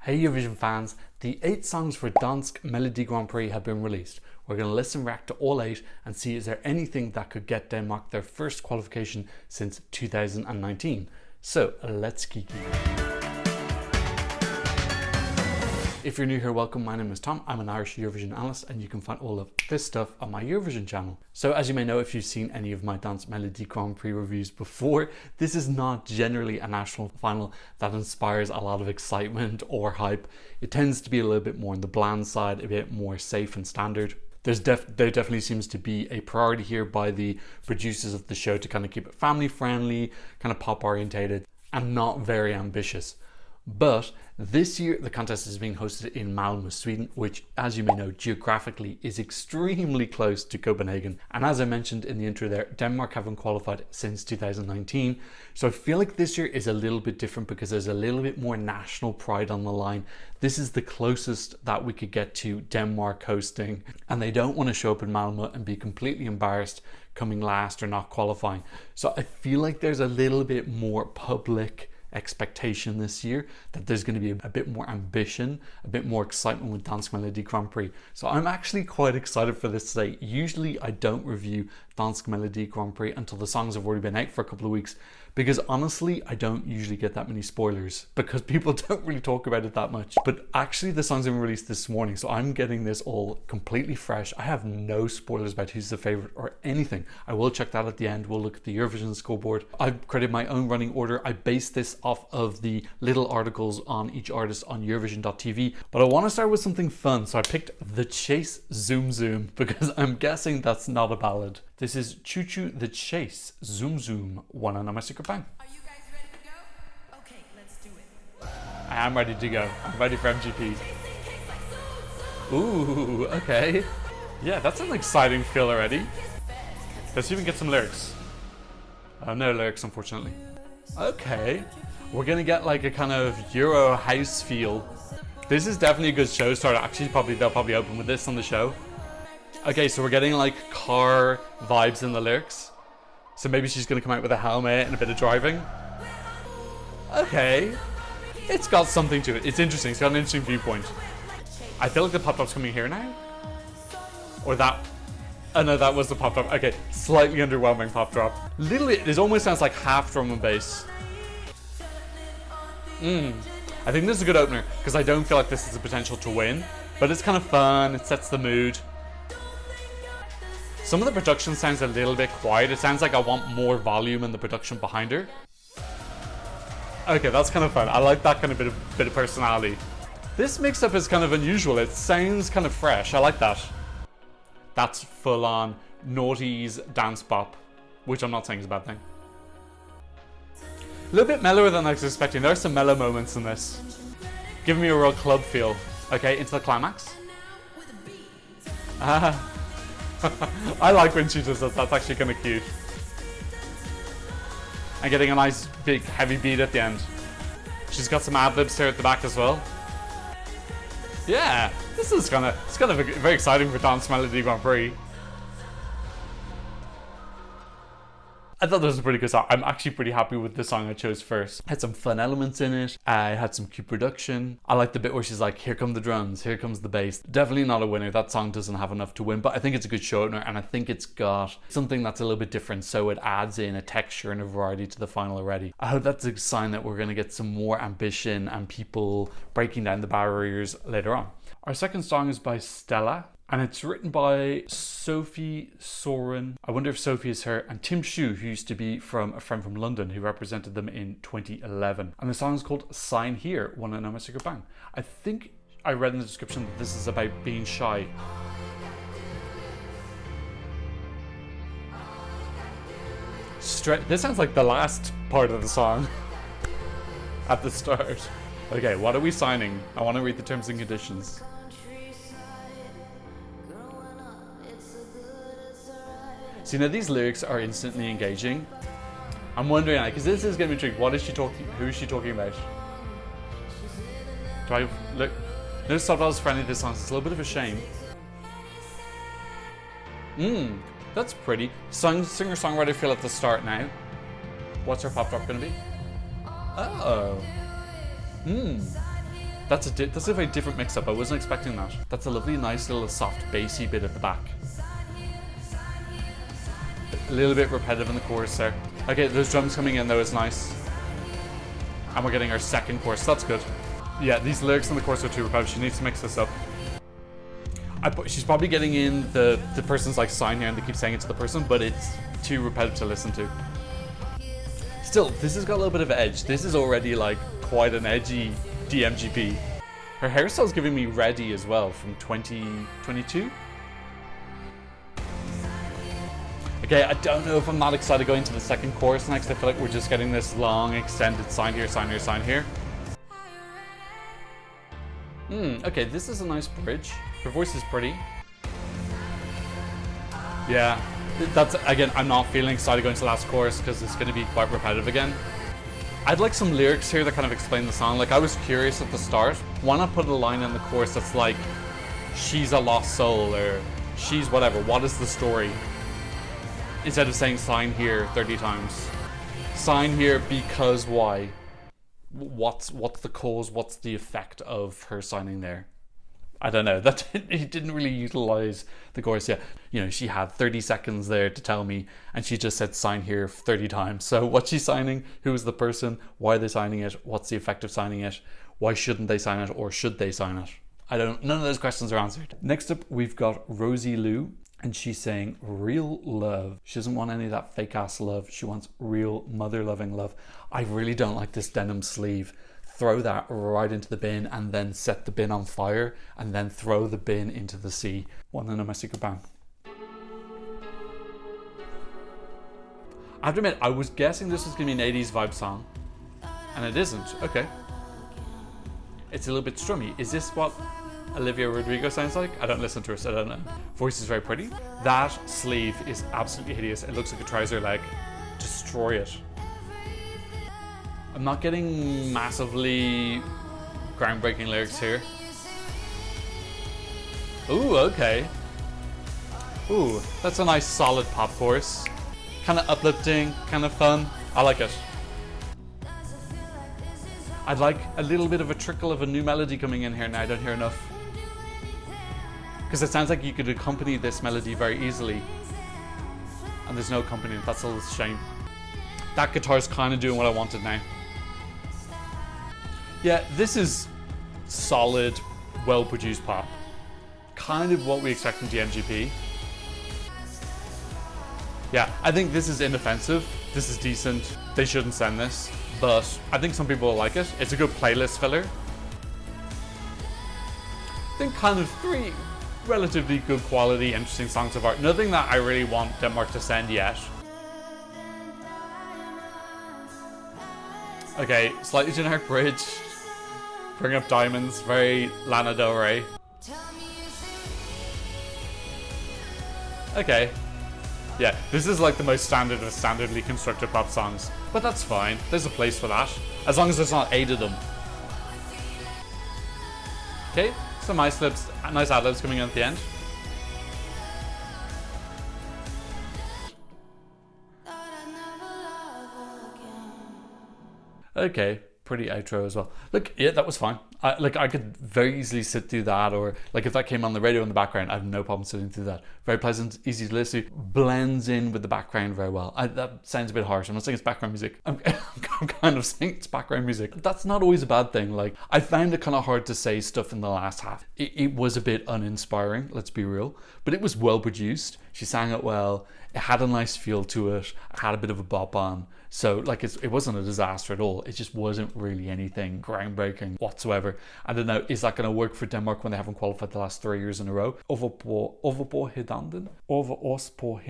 Hey Eurovision fans, the 8 songs for Dansk Melodi Grand Prix have been released. We're going to listen and react to all 8 and see is there anything that could get Denmark their first qualification since 2019. So let's kiki. If you're new here, welcome. My name is Tom. I'm an Irish Eurovision analyst and you can find all of this stuff on my Eurovision channel. So as you may know, if you've seen any of my Dansk Melodi Grand Prix reviews before, this is not generally a national final that inspires a lot of excitement or hype. It tends to be a little bit more on the bland side, a bit more safe and standard. There definitely seems to be a priority here by the producers of the show to kind of keep it family friendly, kind of pop orientated and not very ambitious. But this year the contest is being hosted in Malmö, Sweden, which as you may know geographically is extremely close to Copenhagen. And as I mentioned in the intro there, Denmark haven't qualified since 2019. So I feel like this year is a little bit different because there's a little bit more national pride on the line. This is the closest that we could get to Denmark hosting, and they don't want to show up in Malmö and be completely embarrassed coming last or not qualifying. So I feel like there's a little bit more public expectation this year that there's going to be a bit more ambition, a bit more excitement with Dansk Melodi Grand Prix. So I'm actually quite excited for this today. Usually I don't review Dansk Melodi Grand Prix until the songs have already been out for a couple of weeks, because honestly I don't usually get that many spoilers because people don't really talk about it that much. But actually the songs have been released this morning, so I'm getting this all completely fresh. I have no spoilers about who's the favorite or anything. I will check that at the end. We'll look at the Eurovision scoreboard. I've created my own running order. I based this off of the little articles on each artist on Eurovision.tv, but I want to start with something fun, so I picked The Chase Zoom Zoom because I'm guessing that's not a ballad. This is Choo Choo The Chase Zoom Zoom, one on my secret bang. Are you guys ready to go? Okay, let's do it. I am ready to go. I'm ready for MGP. Ooh, okay. Yeah, that's an exciting feel already. Let's even get some lyrics. No lyrics, unfortunately. Okay. We're gonna get like a kind of Euro house feel. This is definitely a good show starter. Actually, they'll probably open with this on the show. Okay, so we're getting like car vibes in the lyrics. So maybe she's gonna come out with a helmet and a bit of driving. Okay. It's got something to it. It's interesting. It's got an interesting viewpoint. I feel like the pop drop's coming here now. Or that. Oh no, that was the pop drop. Okay, slightly underwhelming pop drop. Literally, it almost sounds like half drum and bass. I think this is a good opener because I don't feel like this has the potential to win, but it's kind of fun. It sets the mood. Some of the production sounds a little bit quiet. It sounds like I want more volume in the production behind her. Okay, that's kind of fun. I like that kind of bit of personality. This mix-up is kind of unusual. It sounds kind of fresh. I like that. That's full-on noughties dance bop, which I'm not saying is a bad thing. A little bit mellower than I was expecting. There are some mellow moments in this. Giving me a real club feel. Okay, into the climax. I like when she does that. That's actually kind of cute. And getting a nice big heavy beat at the end. She's got some ad-libs here at the back as well. Yeah, this is kind of very exciting for Dansk Melodi Grand Prix. I thought this was a pretty good song. I'm actually pretty happy with the song I chose first. It had some fun elements in it. I had some cute production. I like the bit where she's like, here come the drums, here comes the bass. Definitely not a winner. That song doesn't have enough to win, but I think it's a good show opener and I think it's got something that's a little bit different, so it adds in a texture and a variety to the final already. I hope that's a sign that we're going to get some more ambition and people breaking down the barriers later on. Our second song is by Stella. And it's written by Sophie Soren. I wonder if Sophie is her. And Tim Shu, who used to be from a friend from London who represented them in 2011. And the song is called Sign Here, one on my secret bang. I think I read in the description that this is about being shy. This sounds like the last part of the song at the start. Okay, what are we signing? I want to read the terms and conditions. So now these lyrics are instantly engaging. I'm wondering, because this is going to be tricky. What is she talking? Who is she talking about? Do I look? No subtitles for any of this songs. It's a little bit of a shame. That's pretty. Singer-songwriter feel at the start now. What's her pop drop going to be? Oh. That's a very different mix-up. I wasn't expecting that. That's a lovely, nice little soft bassy bit at the back. A little bit repetitive in the chorus there. Okay, those drums coming in though is nice. And we're getting our second chorus. That's good. Yeah, these lyrics in the chorus are too repetitive. She needs to mix this up. She's probably getting in the person's like sign here and they keep saying it to the person, but it's too repetitive to listen to. Still, this has got a little bit of edge. This is already like quite an edgy MGP. Her hairstyle's giving me Ready as well from 2022. Okay, I don't know if I'm not excited going to the second chorus next. I feel like we're just getting this long extended sign here, sign here, sign here. Okay, this is a nice bridge. Her voice is pretty. Yeah, that's, again, I'm not feeling excited going to the last chorus because it's going to be quite repetitive again. I'd like some lyrics here that kind of explain the song. Like, I was curious at the start, why not put a line in the chorus that's like, she's a lost soul, or she's whatever, what is the story? Instead of saying sign here 30 times. Sign here because why? What's the cause, what's the effect of her signing there? I don't know, he didn't really utilize the chorus yet. You know, she had 30 seconds there to tell me, and she just said sign here 30 times. So what's she signing? Who is the person? Why are they signing it? What's the effect of signing it? Why shouldn't they sign it, or should they sign it? None of those questions are answered. Next up, we've got Rosie Lou, and she's saying real love. She doesn't want any of that fake ass love. She wants real mother loving love. I really don't like this denim sleeve. Throw that right into the bin and then set the bin on fire and then throw the bin into the sea. Wanna know my secret bang? I have to admit, I was guessing this was gonna be an 80s vibe song, and it isn't. Okay. It's a little bit strummy. Is this what Olivia Rodrigo sounds like? I don't listen to her, so I don't know. Voice is very pretty. That sleeve is absolutely hideous. It looks like a trouser leg. Destroy it. I'm not getting massively groundbreaking lyrics here. Ooh, okay. Ooh, that's a nice solid pop chorus. Kind of uplifting, kind of fun. I like it. I'd like a little bit of a trickle of a new melody coming in here now. I don't hear enough. Because it sounds like you could accompany this melody very easily. And there's no accompaniment. That's a little shame. That guitar's kind of doing what I wanted now. Yeah, this is solid, well-produced pop. Kind of what we expect from the MGP. Yeah, I think this is inoffensive. This is decent. They shouldn't send this, but I think some people will like it. It's a good playlist filler. I think kind of 3 relatively good quality, interesting songs of art. Nothing that I really want Denmark to send yet. Okay, slightly generic bridge. Bring up diamonds, very Lana Del Rey. Okay. Yeah, this is like the most standard of standardly constructed pop songs. But that's fine, there's a place for that. As long as there's not 8 of them. Okay, some nice ad-libs coming in at the end. Okay, pretty outro as well. Look, yeah, that was fine. I could very easily sit through that, or like if that came on the radio in the background, I have no problem sitting through that. Very pleasant, easy to listen to, blends in with the background very well. That sounds a bit harsh. I'm not saying it's background music. I'm kind of saying it's background music. That's not always a bad thing. Like, I found it kind of hard to say stuff in the last half. It was a bit uninspiring, let's be real, but it was well produced. She sang it well. It had a nice feel to it. It had a bit of a bop on. So like it wasn't a disaster at all. It just wasn't really anything groundbreaking whatsoever. I don't know, is that going to work for Denmark when they haven't qualified the last 3 years in a row? Over oss på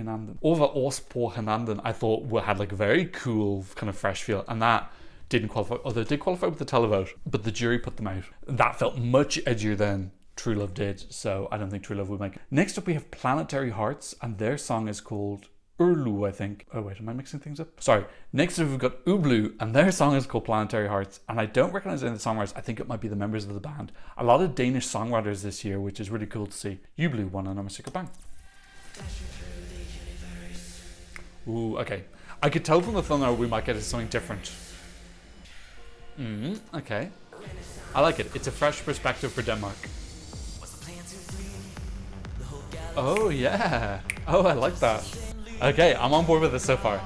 hinanden, I thought had like a very cool kind of fresh feel, and that didn't qualify. Although they did qualify with the televote, but the jury put them out. That felt much edgier than True Love did, so I don't think True Love would make it. Next up we have Planetary Hearts, and their song is called Urlu, I think. Oh wait, am I mixing things up? Sorry. Next up we've got Ublu, and their song is called Planetary Hearts, and I don't recognize any of the songwriters. I think it might be the members of the band. A lot of Danish songwriters this year, which is really cool to see. Ublu won on a secret bang. Ooh, okay. I could tell from the thumbnail we might get something different. Okay. I like it. It's a fresh perspective for Denmark. Oh yeah. Oh, I like that. Okay, I'm on board with this so far.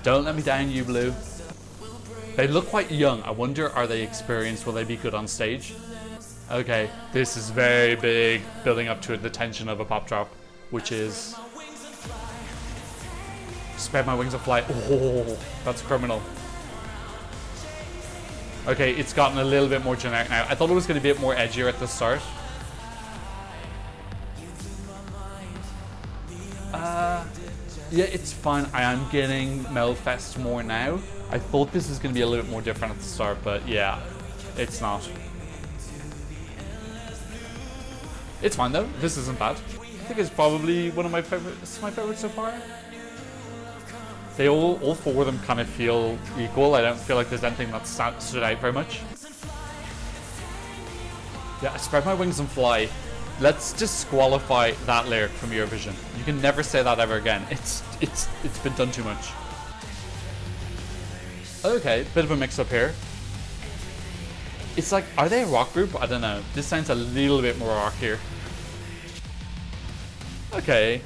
Don't let me down, you blue. They look quite young. I wonder, are they experienced? Will they be good on stage? Okay, this is very big, building up to the tension of a pop drop, which is spread my wings and fly. Oh, that's criminal. Okay, it's gotten a little bit more generic now. I thought it was going to be a bit more edgier at the start. Yeah, it's fine. I am getting Melfest more now. I thought this was going to be a little bit more different at the start, but yeah, it's not. It's fine though. This isn't bad. I think it's probably one of my favorites. My favorite so far. They all four of them kind of feel equal. I don't feel like there's anything that stood out very much. Yeah, I spread my wings and fly. Let's disqualify that lyric from Eurovision. You can never say that ever again. It's been done too much. Okay, bit of a mix up here. It's like, are they a rock group? I don't know. This sounds a little bit more rock here. Okay.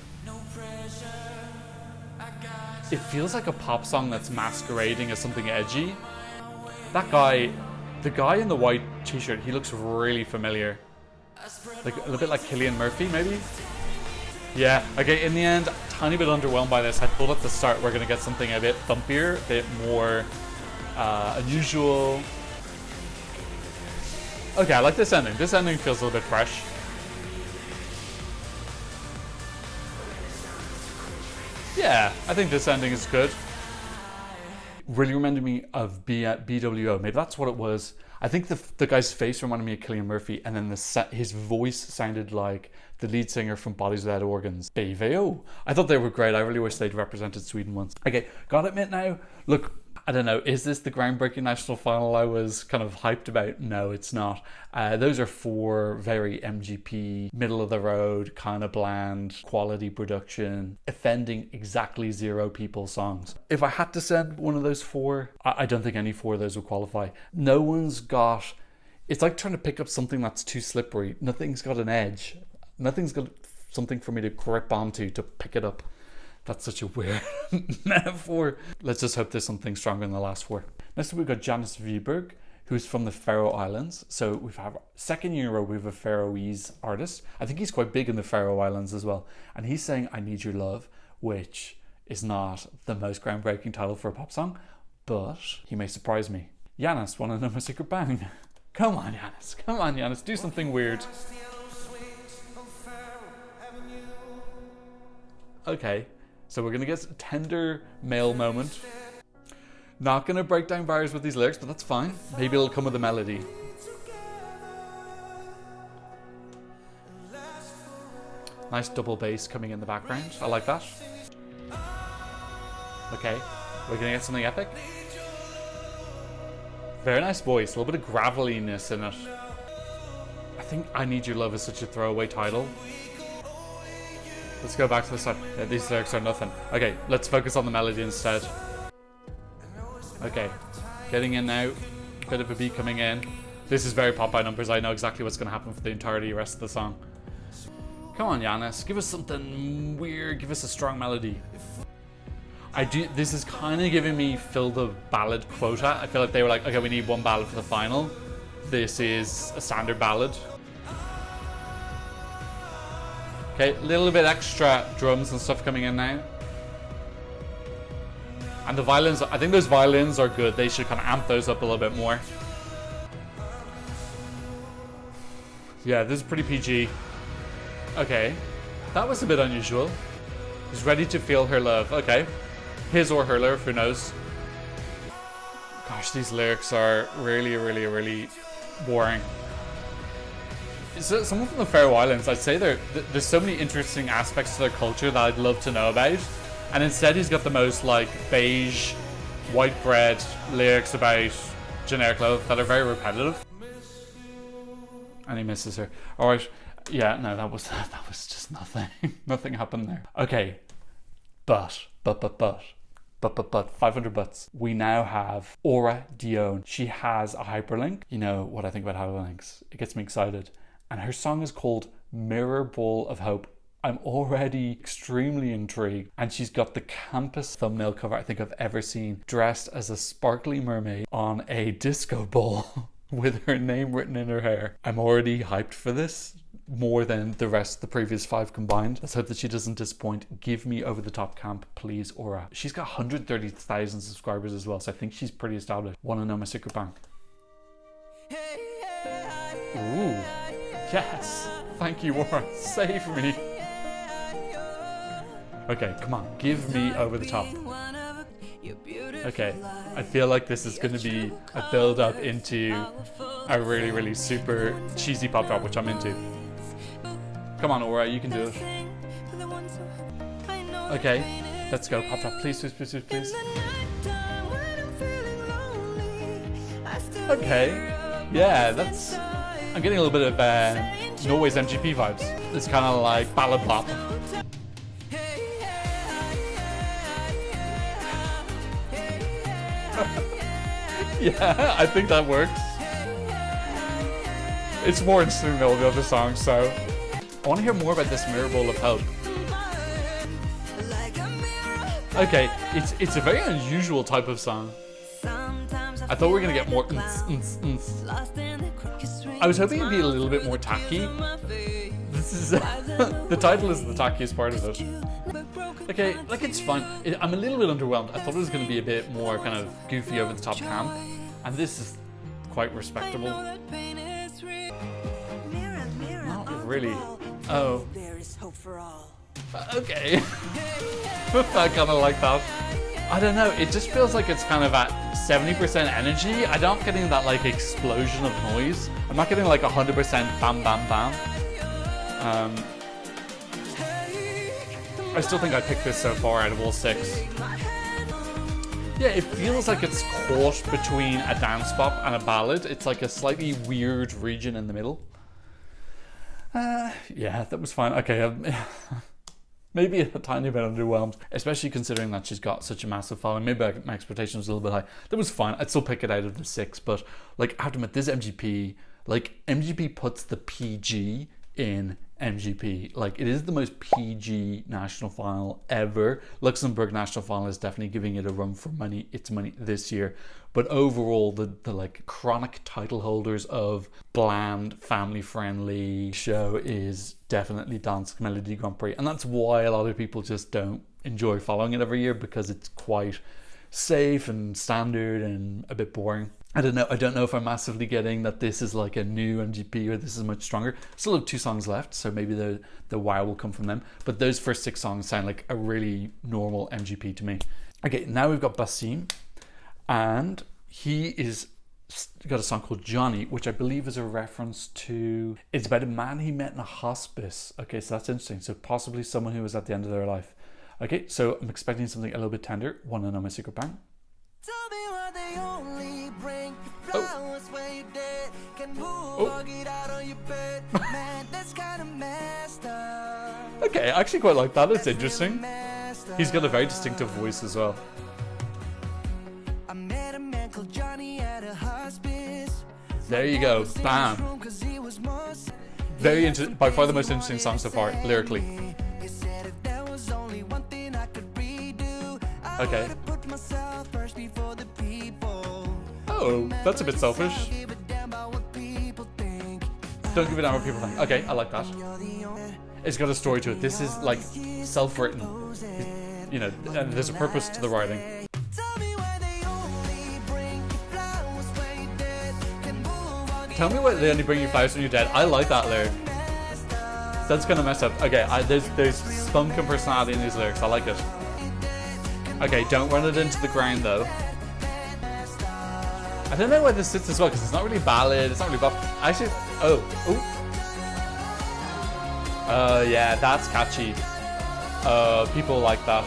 It feels like a pop song that's masquerading as something edgy. That guy, the guy in the white t-shirt, he looks really familiar. Like a little bit like Cillian Murphy, maybe? Yeah, okay, in the end, tiny bit underwhelmed by this. I thought at the start we're gonna get something a bit thumpier, a bit more unusual. Okay, I like this ending. This ending feels a little bit fresh. Yeah, I think this ending is good. Really reminded me of BWO. Maybe that's what it was. I think the guy's face reminded me of Cillian Murphy, and then his voice sounded like the lead singer from Bodies Without Organs, BWO. I thought they were great. I really wish they'd represented Sweden once. Okay, gotta admit now, look, I don't know, is this the groundbreaking national final I was kind of hyped about? No, it's not. Those are four very MGP, middle of the road, kind of bland, quality production, offending exactly zero people songs. If I had to send one of those four, I don't think any four of those would qualify. No one's got, it's like trying to pick up something that's too slippery. Nothing's got an edge. Nothing's got something for me to grip onto to pick it up. That's such a weird metaphor. Let's just hope there's something stronger than the last four. Next up, we've got Janus Viberg, who's from the Faroe Islands. So we've had second year in a row we have a Faroese artist. I think he's quite big in the Faroe Islands as well. And he's saying "I Need Your Love," which is not the most groundbreaking title for a pop song, but he may surprise me. Janus, wanna know my secret bang? Come on, Janus. Come on, Janus. Do something weird. Okay. So we're going to get a tender male moment. Not going to break down bars with these lyrics, but that's fine. Maybe it'll come with a melody. Nice double bass coming in the background. I like that. Okay, we're going to get something epic. Very nice voice, a little bit of graveliness in it. I think "I Need Your Love" is such a throwaway title. Let's go back to the start. Yeah, these lyrics are nothing. Okay, let's focus on the melody instead. Okay, getting in now. Bit of a beat coming in. This is very pop by numbers. I know exactly what's going to happen for the entirety of the rest of the song. Come on, Janus. Give us something weird. Give us a strong melody. This is kind of giving me fill the ballad quota. I feel like they were like, okay, we need one ballad for the final. This is a standard ballad. Okay, a little bit extra drums and stuff coming in now. And the violins, I think those violins are good. They should kind of amp those up a little bit more. Yeah, this is pretty PG. Okay, that was a bit unusual. He's ready to feel her love. Okay, his or her love, who knows. Gosh, these lyrics are really, really, really boring. So, someone from the Faroe Islands, I'd say there's so many interesting aspects to their culture that I'd love to know about, and instead he's got the most like beige, white bread lyrics about generic love that are very repetitive. And he misses her. All right, yeah, no, that was just nothing. Nothing happened there. Okay, but But 500 butts. We now have Aura Dione. She has a hyperlink. You know what I think about hyperlinks. It gets me excited. And her song is called Mirror Ball of Hope. I'm already extremely intrigued. And she's got the campus thumbnail cover I think I've ever seen, dressed as a sparkly mermaid on a disco ball with her name written in her hair. I'm already hyped for this, more than the rest, the previous 5 combined. Let's hope that she doesn't disappoint. Give me over the top camp, please, Aura. She's got 130,000 subscribers as well, so I think she's pretty established. Wanna know my secret bank? Ooh, yes. Thank you, Aura. Save me. Okay, come on. Give me over the top. Okay, I feel like this is going to be a build up into a really, really super cheesy pop drop, which I'm into. Come on, Aura, you can do it. Okay, let's go. Pop drop, please, please, please, please. Okay, yeah, that's... I'm getting a little bit of Norway's MGP vibes. It's kind of like ballad pop. Yeah, I think that works. It's more interesting than all the other songs, so I want to hear more about this Mirror Ball of Hope. Okay, it's a very unusual type of song. I thought we were gonna get more I was hoping it'd be a little bit more tacky. This is the title is the tackiest part of it. Okay, like it's fine. I'm a little bit underwhelmed. I thought it was going to be a bit more kind of goofy over the top camp, and this is quite respectable. Not really. Oh. Okay. I kind of like that. I don't know. It just feels like it's kind of at 70% energy. I'm not getting that like explosion of noise. I'm not getting like 100% bam bam bam. I still think I picked this so far out of all 6. Yeah, it feels like it's caught between a dance pop and a ballad. It's like a slightly weird region in the middle. Yeah, that was fine. Okay, maybe a tiny bit underwhelmed, especially considering that she's got such a massive following. Maybe my expectations was a little bit high. That was fine. I'd still pick it out of the 6, but like I have to admit, this MGP, like MGP puts the PG in MGP. Like it is the most PG national final ever. Luxembourg national final is definitely giving it a run for money. Its money this year. But overall, the like chronic title holders of bland, family-friendly show is definitely Dansk Melodi Grand Prix, and that's why a lot of people just don't enjoy following it every year, because it's quite safe and standard and a bit boring. I don't know if I'm massively getting that this is like a new MGP or this is much stronger. Still have 2 songs left, so maybe the wow will come from them. But those first 6 songs sound like a really normal MGP to me. Okay, now we've got Basim, and he is got a song called Johnny, which I believe is a reference to... It's about a man he met in a hospice. Okay, so that's interesting. So possibly someone who was at the end of their life. Okay, so I'm expecting something a little bit tender. Wanna know my secret bang? Tell me why they only bring you flowers when you're dead. Can move or get out on your bed. Man, that's kind of messed up. Okay, I actually quite like that. It's interesting. He's got a very distinctive voice as well. I met a man called Johnny at a hospice. There you go. Bam. Very by far the most interesting song so far, lyrically. Okay. Oh, that's a bit selfish. Don't give a damn what people think. Okay, I like that. It's got a story to it. This is like self-written. You know, and there's a purpose to the writing. Tell me why they only bring you flowers when you're dead. I like that lyric. That's kind of messed up. Okay, there's spunk and personality in these lyrics. I like it. Okay, don't run it into the ground though. I don't know where this sits as well, because it's not really ballad, it's not really bop. Actually, yeah, that's catchy. People like that.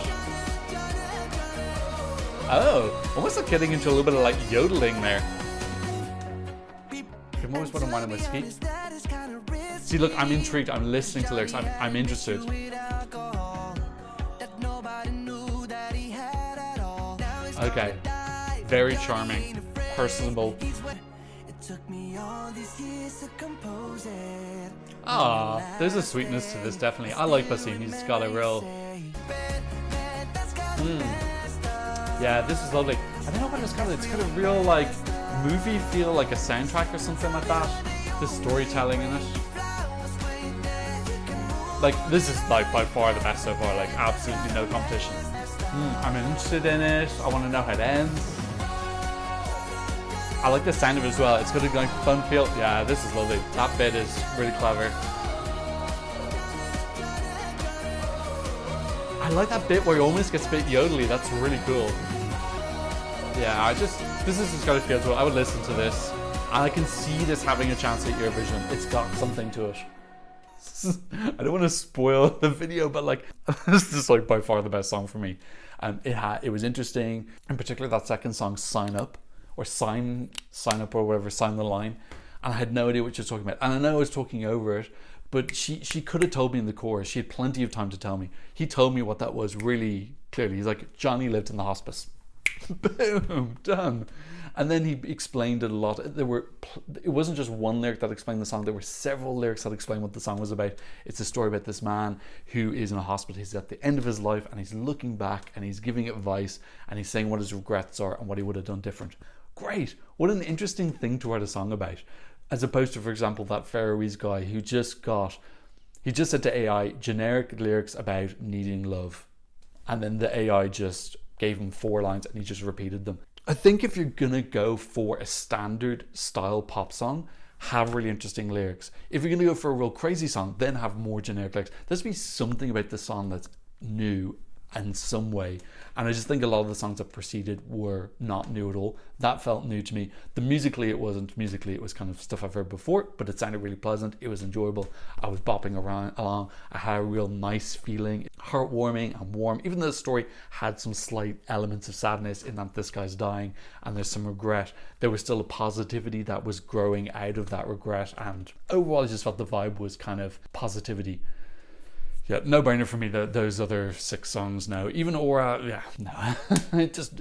Oh, almost like getting into a little bit of like yodeling there. I'm always what I'm wanting with ski. See, look, I'm intrigued. I'm listening to lyrics. I'm interested. Okay. Very charming, personable. It took me all these years to compose it. Ah, there's a sweetness to this, definitely. I like Basim. He's got a real... Yeah, this is lovely. I don't know what it's got. It's got a real, like, movie feel, like a soundtrack or something like that. The storytelling in it. Like, this is, like, by far the best so far. Like, absolutely no competition. I'm interested in it. I want to know how it ends. I like the sound of it as well. It's got a like fun feel. Yeah, this is lovely. That bit is really clever. I like that bit where he almost gets a bit yodely. That's really cool. Yeah, this has just got a feel to it. I would listen to this. And I can see this having a chance at Eurovision. It's got something to it. I don't want to spoil the video, but like, this is like by far the best song for me. It was interesting. In particular, that second song, Sign Up. Or sign up or whatever, sign the line. And I had no idea what she was talking about. And I know I was talking over it, but she could have told me in the chorus. She had plenty of time to tell me. He told me what that was really clearly. He's like, Johnny lived in the hospice. Boom, done. And then he explained it a lot. It wasn't just one lyric that explained the song. There were several lyrics that explained what the song was about. It's a story about this man who is in a hospital. He's at the end of his life and he's looking back and he's giving advice and he's saying what his regrets are and what he would have done different. Great. What an interesting thing to write a song about. As opposed to, for example, that Faroese guy who he just said to AI generic lyrics about needing love. And then the AI just gave him 4 lines and he just repeated them. I think if you're gonna go for a standard style pop song, have really interesting lyrics. If you're gonna go for a real crazy song, then have more generic lyrics. There's be something about the song that's new in some way, and I just think a lot of the songs that preceded were not new at all. That felt new to me. Musically it wasn't. Musically it was kind of stuff I've heard before, but it sounded really pleasant. It was enjoyable. I was bopping around along. I had a real nice feeling, heartwarming and warm, even though the story had some slight elements of sadness in that this guy's dying and there's some regret. There was still a positivity that was growing out of that regret, and overall I just felt the vibe was kind of positivity. Yeah, no brainer for me. Those other 6 songs, no. Even Aura, yeah, no. it just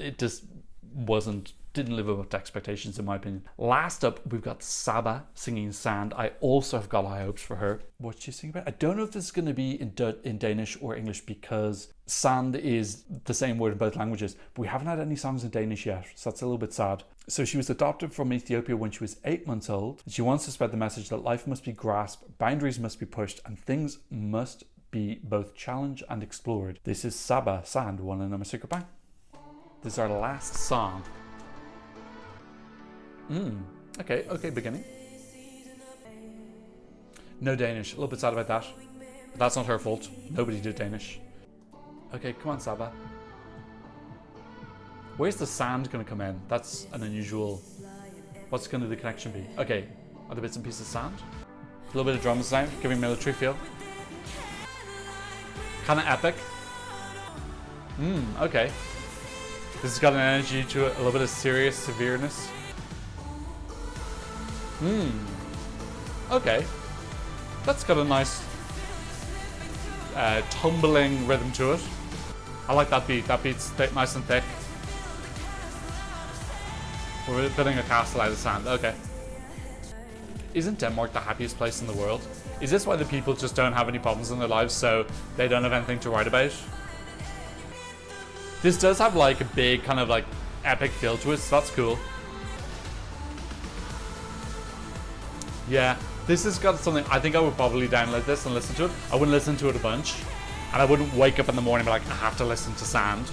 didn't live up to expectations in my opinion. Last up, we've got Sabba singing Sand. I also have got high hopes for her. What's she singing about? I don't know if this is going to be in Danish or English, because sand is the same word in both languages, but we haven't had any songs in Danish yet, so that's a little bit sad. So she was adopted from Ethiopia when she was 8 months old. She wants to spread the message that life must be grasped, boundaries must be pushed, and things must be both challenged and explored. This is Sabba, Sand, one and I'm a secret bang. This is our last song. Okay, beginning. No Danish, a little bit sad about that. But that's not her fault. Nobody did Danish. Okay, come on, Sabba. Where's the sand gonna come in? That's an unusual... What's gonna the connection be? Okay, other bits and pieces of sand. A little bit of drums now, giving military feel. Kind of epic. Okay. This has got an energy to it, a little bit of serious severeness. Okay. That's got a nice tumbling rhythm to it. I like that beat. That beat's nice and thick. We're building a castle out of sand. Okay. Isn't Denmark the happiest place in the world? Is this why the people just don't have any problems in their lives, so they don't have anything to write about? This does have like a big kind of like epic feel to it, so that's cool. Yeah, this has got something. I think I would probably download this and listen to it. I wouldn't listen to it a bunch, and I wouldn't wake up in the morning and be like, I have to listen to Sand.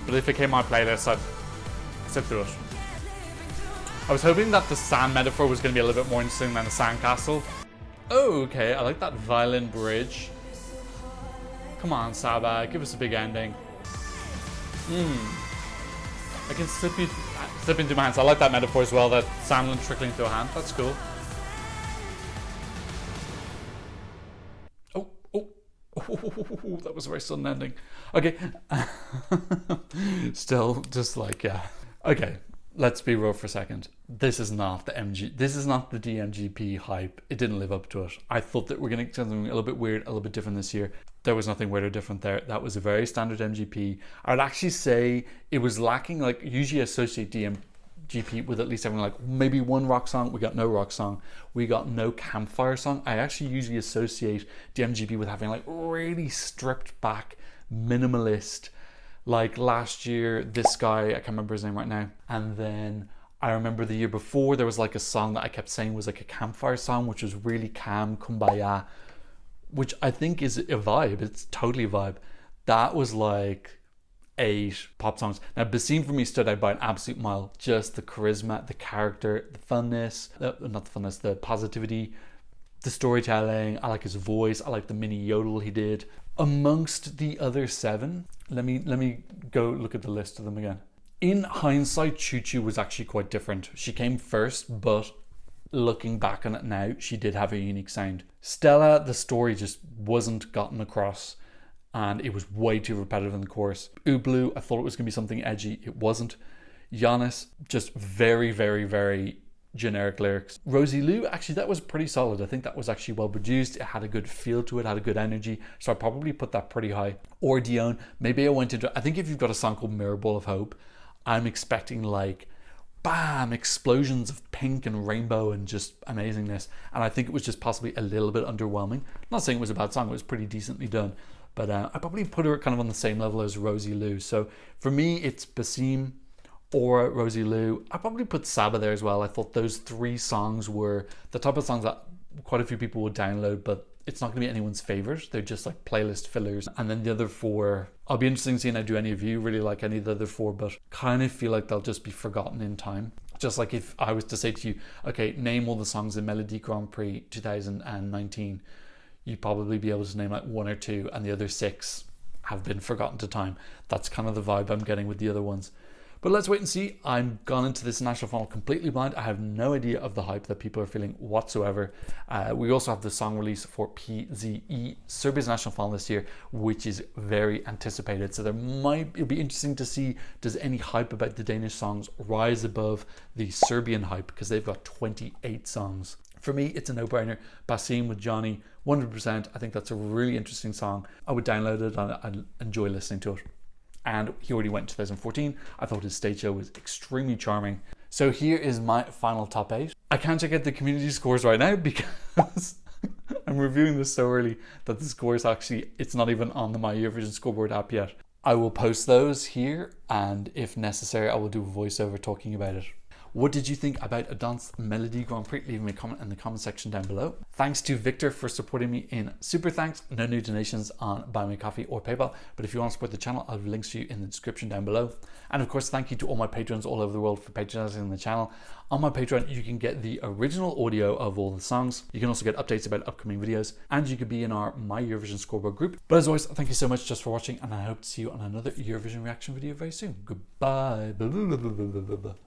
But if it came on my playlist, I'd sit through it. I was hoping that the sand metaphor was going to be a little bit more interesting than the sandcastle. Oh, okay, I like that violin bridge. Come on, Sabba, give us a big ending. I can slip into my hands. I like that metaphor as well, that sand trickling through a hand. That's cool. Oh, that was a very sudden ending. Okay. Still, just like, yeah. Okay. let's be real for a second. This is not the DMGP hype. It didn't live up to it. I thought that we're going to get something a little bit weird, a little bit different this year. There was nothing weird or different there. That was a very standard MGP. I would actually say it was lacking, like, usually associate DMGP with at least having like maybe one rock song. We got no rock song. We got no campfire song. I actually usually associate DMGP with having like really stripped back, minimalist. Like last year, this guy, I can't remember his name right now. And then I remember the year before, there was like a song that I kept saying was like a campfire song, which was really calm, kumbaya, which I think is a vibe. It's totally a vibe. That was like 8 pop songs. Now, Basim for me stood out by an absolute mile. Just the charisma, the character, the funness, the positivity, the storytelling. I like his voice. I like the mini yodel he did. Amongst the other 7, let me go look at the list of them again. In hindsight, Choo Choo was actually quite different. She came first, but looking back on it now, she did have a unique sound. Stella, the story just wasn't gotten across, and it was way too repetitive in the chorus. Ooblu, I thought it was going to be something edgy. It wasn't. Giannis, just very, very, very generic lyrics. Rosie Lou, actually that was pretty solid. I think that was actually well produced. It had a good feel to it, had a good energy. So I probably put that pretty high. Or Dion, maybe I went into, I think if you've got a song called Mirror Ball of Hope, I'm expecting like bam, explosions of pink and rainbow and just amazingness. And I think it was just possibly a little bit underwhelming. I'm not saying it was a bad song, it was pretty decently done. But I probably put her kind of on the same level as Rosie Lou. So for me, it's Basim or Rosie Lou. I probably put Sabba there as well. I thought those 3 songs were the type of songs that quite a few people would download, but it's not going to be anyone's favorite. They're just like playlist fillers. And then the other 4, I'll be interested in seeing do any of you really like any of the other 4, but kind of feel like they'll just be forgotten in time. Just like if I was to say to you, okay, name all the songs in Melodi Grand Prix 2019, you'd probably be able to name like 1 or 2, and the other 6 have been forgotten to time. That's kind of the vibe I'm getting with the other ones. But let's wait and see. I'm gone into this national final completely blind. I have no idea of the hype that people are feeling whatsoever. We also have the song release for PZE, Serbia's national final this year, which is very anticipated. So it'll be interesting to see, does any hype about the Danish songs rise above the Serbian hype, because they've got 28 songs. For me, it's a no-brainer. Basim with Johnny, 100%. I think that's a really interesting song. I would download it and I'd enjoy listening to it. And he already went in 2014. I thought his stage show was extremely charming. So here is my final top 8. I can't check out the community scores right now because I'm reviewing this so early that the scores actually, it's not even on the My Eurovision scoreboard app yet. I will post those here, and if necessary, I will do a voiceover talking about it. What did you think about a Dansk Melodi Grand Prix? Leave me a comment in the comment section down below. Thanks to Victor for supporting me in Super Thanks. No new donations on Buy Me Coffee or PayPal, but if you want to support the channel, I'll have links to you in the description down below. And of course, thank you to all my patrons all over the world for patronizing the channel. On my Patreon, you can get the original audio of all the songs. You can also get updates about upcoming videos, and you can be in our My Eurovision Scoreboard group. But as always, thank you so much just for watching, and I hope to see you on another Eurovision reaction video very soon. Goodbye.